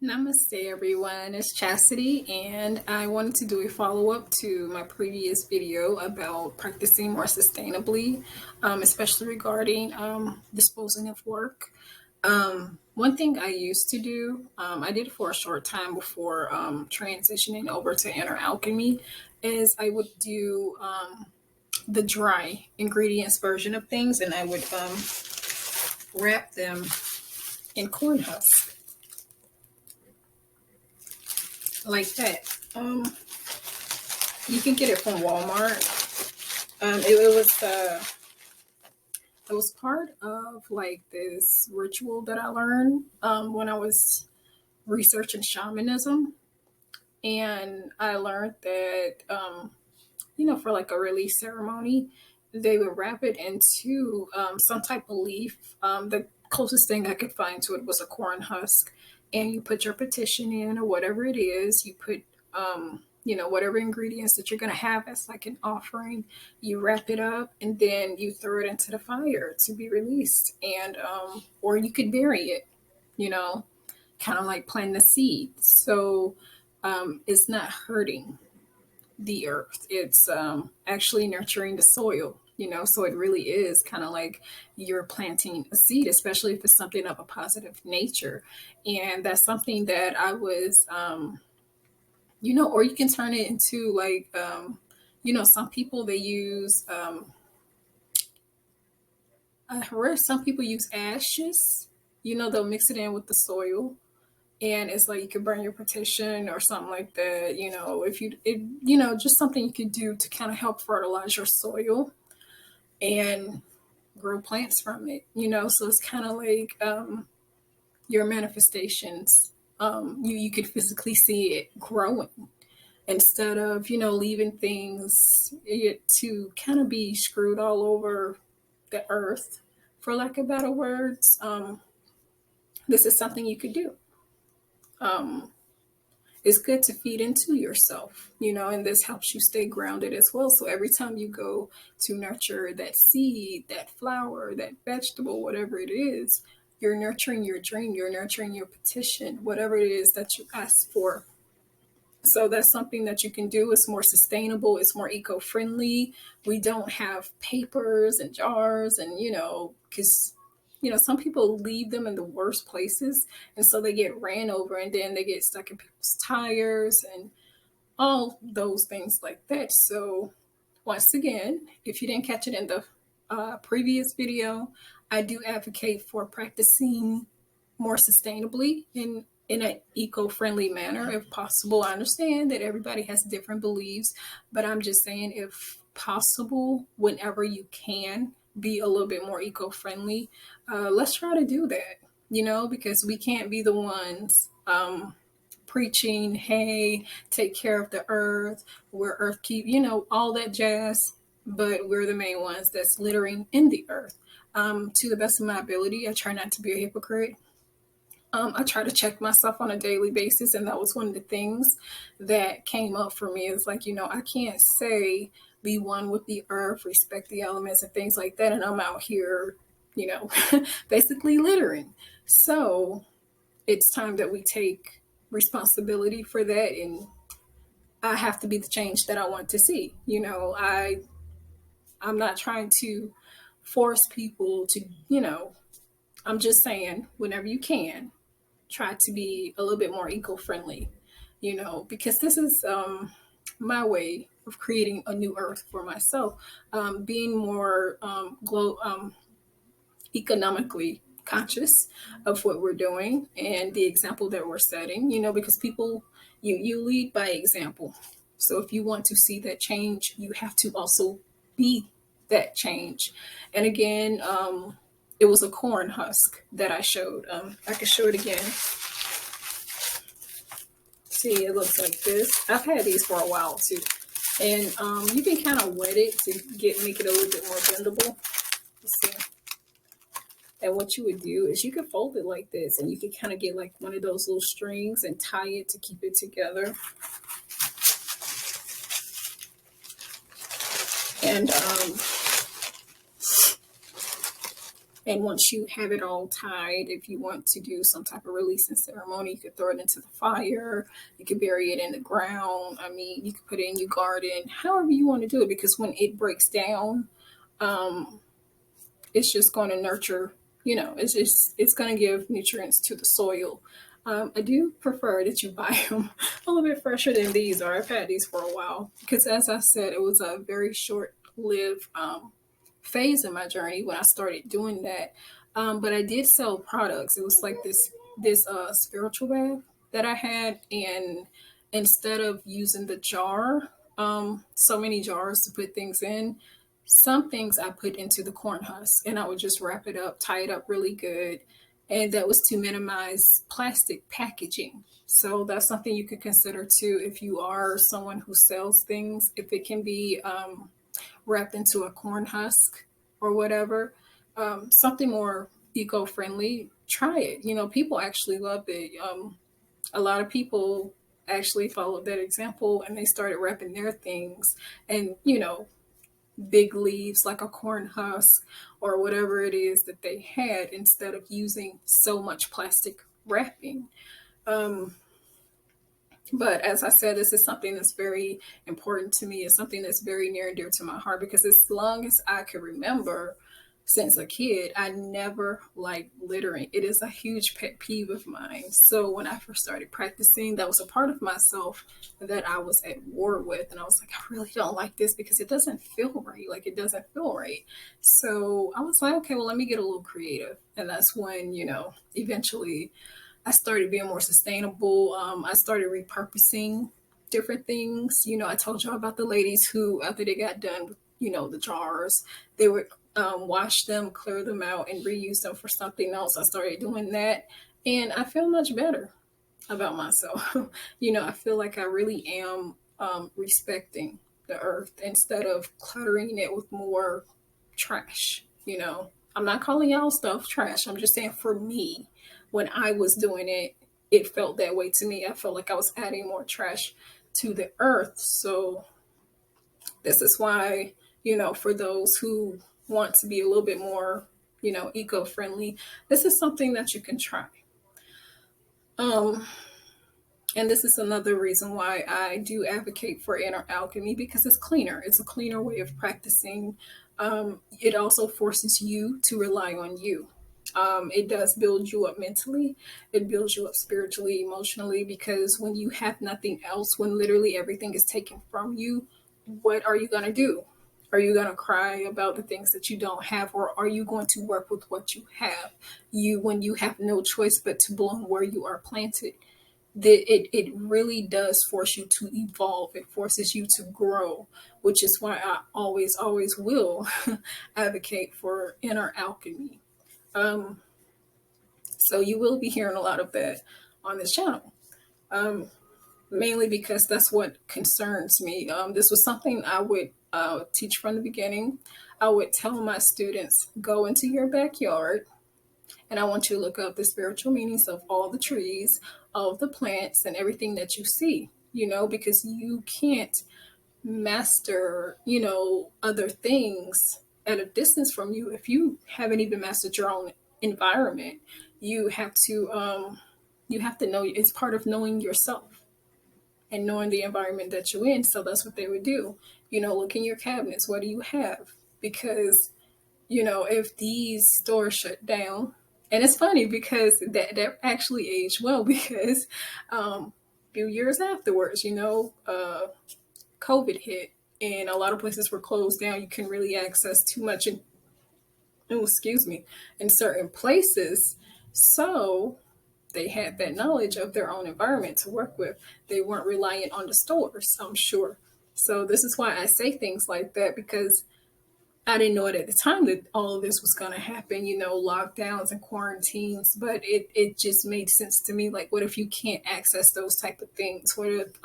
Namaste, everyone. It's Chastity, and I wanted to do a follow up to my previous video about practicing more sustainably, especially regarding disposing of work. One thing I used to do, I did for a short time before transitioning over to Inner Alchemy, is I would do the dry ingredients version of things, and I would wrap them in corn husk like that. You can get it from Walmart. It was part of like this ritual that I learned when I was researching shamanism, and I learned that for like a release ceremony, they would wrap it into some type of leaf. The closest thing I could find to it was a corn husk, and you put your petition in or whatever it is. You put whatever ingredients that you're going to have as like an offering. You wrap it up and then you throw it into the fire to be released, and or you could bury it. You know, kind of like planting the seed. So it's not hurting the earth. It's actually nurturing the soil, so it really is kind of like you're planting a seed, especially if it's something of a positive nature. And that's something that I was, or you can turn it into like, some people they use, I heard some people use ashes, they'll mix it in with the soil, and it's like you could burn your petition or something like that. If just something you could do to kind of help fertilize your soil and grow plants from it. So it's kind of like your manifestations. You could physically see it growing instead of leaving things to kind of be screwed all over the earth, for lack of better words. This is something you could do. It's good to feed into yourself, and this helps you stay grounded as well. So every time you go to nurture that seed, that flower, that vegetable, whatever it is, you're nurturing your dream, you're nurturing your petition, whatever it is that you ask for. So that's something that you can do. It's more sustainable, it's more eco-friendly. We don't have papers and jars, and because some people leave them in the worst places, and so they get ran over, and then they get stuck in people's tires and all those things like that. So once again, if you didn't catch it in the previous video, I do advocate for practicing more sustainably in an eco-friendly manner if possible. I understand that everybody has different beliefs, but I'm just saying, if possible, whenever you can be a little bit more eco-friendly, let's try to do that, because we can't be the ones preaching, hey, take care of the earth, we're earth keep, all that jazz, but we're the main ones that's littering in the earth. To the best of my ability, I try not to be a hypocrite. I try to check myself on a daily basis, and that was one of the things that came up for me. It's like, I can't say be one with the earth, respect the elements and things like that, and I'm out here, basically littering. So it's time that we take responsibility for that, and I have to be the change that I want to see. I'm not trying to force people to, I'm just saying, whenever you can, try to be a little bit more eco-friendly, because this is my way of creating a new earth for myself, being more economically conscious of what we're doing and the example that we're setting, because people, you lead by example. So if you want to see that change, you have to also be that change. And again, it was a corn husk that I showed. I can show it again. See, it looks like this. I've had these for a while too. And you can kind of wet it to make it a little bit more bendable. Let's see. And what you would do is you could fold it like this, and you could kind of get like one of those little strings and tie it to keep it together. And And once you have it all tied, if you want to do some type of releasing ceremony, you could throw it into the fire, you could bury it in the ground. I mean, you could put it in your garden, however you want to do it, because when it breaks down, um, it's just going to nurture, it's going to give nutrients to the soil. I do prefer that you buy them a little bit fresher than these are. I've had these for a while because, as I said, it was a very short lived phase in my journey when I started doing that. But I did sell products. It was like this spiritual bath that I had, and instead of using the jar, so many jars to put things in, some things I put into the corn husk, and I would just wrap it up, tie it up really good, and that was to minimize plastic packaging. So that's something you could consider too if you are someone who sells things. If it can be wrapped into a corn husk or whatever, something more eco-friendly, try it. People actually loved it. A lot of people actually followed that example and they started wrapping their things, and big leaves like a corn husk or whatever it is that they had, instead of using so much plastic wrapping. Um, but as I said, this is something that's very important to me. It's something that's very near and dear to my heart because as long as I can remember, since a kid, I never liked littering. It is a huge pet peeve of mine. So when I first started practicing, that was a part of myself that I was at war with. And I was like, I really don't like this because it doesn't feel right. Like, it doesn't feel right. So I was like, okay, well, let me get a little creative. And that's when, eventually I started being more sustainable. I started repurposing different things. I told y'all about the ladies who, after they got done with, the jars, they would wash them, clear them out, and reuse them for something else. I started doing that, and I feel much better about myself. I feel like I really am respecting the earth instead of cluttering it with more trash. I'm not calling y'all stuff trash. I'm just saying for me, when I was doing it, it felt that way to me. I felt like I was adding more trash to the earth. So this is why, for those who want to be a little bit more, eco-friendly, this is something that you can try. Um, and this is another reason why I do advocate for inner alchemy, because it's cleaner. It's a cleaner way of practicing. It also forces you to rely on you. It does build you up mentally. It builds you up spiritually, emotionally, because when you have nothing else, when literally everything is taken from you, what are you going to do? Are you going to cry about the things that you don't have, or are you going to work with what you have? When you have no choice but to bloom where you are planted, it really does force you to evolve. It forces you to grow, which is why I always will advocate for inner alchemy. Um, so you will be hearing a lot of that on this channel. Um, Mainly because that's what concerns me. This was something I would teach from the beginning. I would tell my students, go into your backyard and I want you to look up the spiritual meanings of all the trees, all of the plants, and everything that you see, because you can't master, other things at a distance from you if you haven't even mastered your own environment. You have to know, it's part of knowing yourself and knowing the environment that you're in. So that's what they would do. Look in your cabinets. What do you have? Because, if these stores shut down, and it's funny because that actually aged well because a few years afterwards, COVID hit and a lot of places were closed down. You couldn't really access too much excuse me, in certain places. So they had that knowledge of their own environment to work with. They weren't reliant on the stores, I'm sure. So this is why I say things like that, because I didn't know it at the time that all of this was going to happen, lockdowns and quarantines, but it just made sense to me. Like, what if you can't access those type of things? What if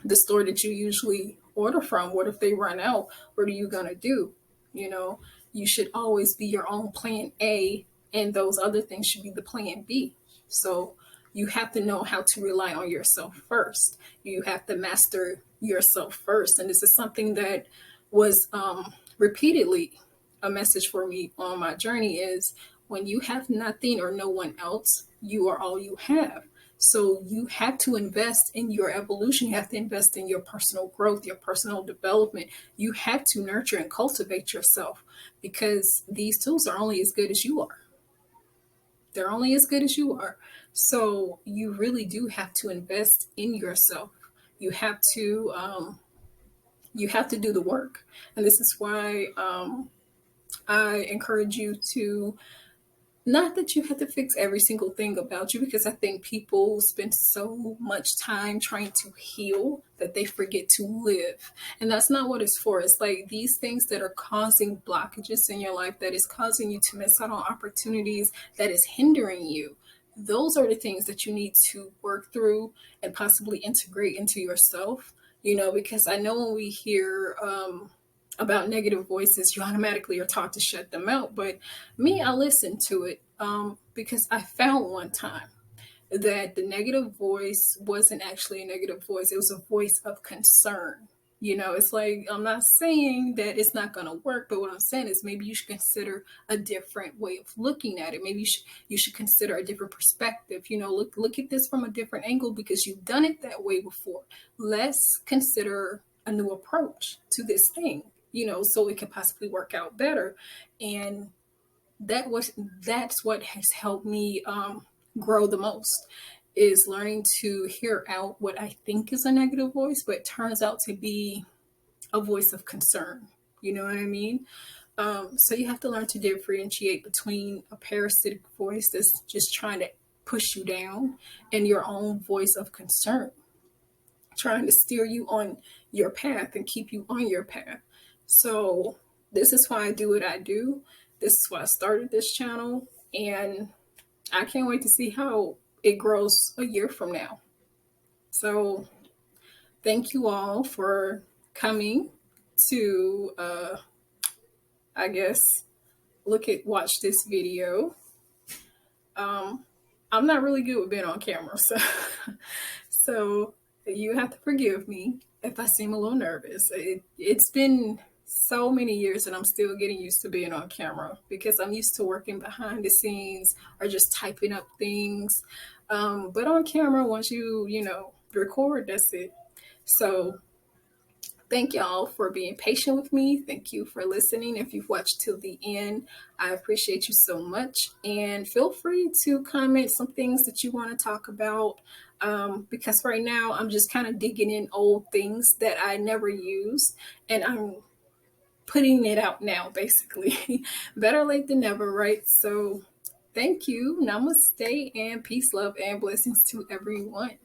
the store that you usually order from, what if they run out? What are you going to do? You should always be your own plan A, and those other things should be the plan B. So you have to know how to rely on yourself first. You have to master yourself first. And this is something that was repeatedly a message for me on my journey is when you have nothing or no one else, you are all you have. So you have to invest in your evolution. You have to invest in your personal growth, your personal development. You have to nurture and cultivate yourself because these tools are only as good as you are. They're only as good as you are. So you really do have to invest in yourself. You have to do the work, and this is why I encourage you to, not that you have to fix every single thing about you, because I think people spend so much time trying to heal that they forget to live. And that's not what it's for. It's like these things that are causing blockages in your life, that is causing you to miss out on opportunities, that is hindering you. Those are the things that you need to work through and possibly integrate into yourself, because I know when we hear, about negative voices, you automatically are taught to shut them out. But me, I listen to it because I found one time that the negative voice wasn't actually a negative voice. It was a voice of concern. It's like, I'm not saying that it's not going to work, but what I'm saying is maybe you should consider a different way of looking at it. Maybe you should consider a different perspective. Look at this from a different angle because you've done it that way before. Let's consider a new approach to this thing, so it can possibly work out better. And that's what has helped me grow the most, is learning to hear out what I think is a negative voice, but it turns out to be a voice of concern. You know what I mean? So you have to learn to differentiate between a parasitic voice that's just trying to push you down and your own voice of concern, trying to steer you on your path and keep you on your path. So this is why I do what I do. This is why I started this channel. And I can't wait to see how it grows a year from now. So thank you all for coming to, I guess, watch this video. I'm not really good with being on camera, so you have to forgive me if I seem a little nervous. It's been so many years and I'm still getting used to being on camera because I'm used to working behind the scenes or just typing up things. But on camera, once you record, that's it. So thank y'all for being patient with me. Thank you for listening. If you've watched till the end, I appreciate you so much. And feel free to comment some things that you want to talk about, because right now I'm just kind of digging in old things that I never used, and I'm putting it out now, basically. Better late than never, right? So thank you. Namaste and peace, love, and blessings to everyone.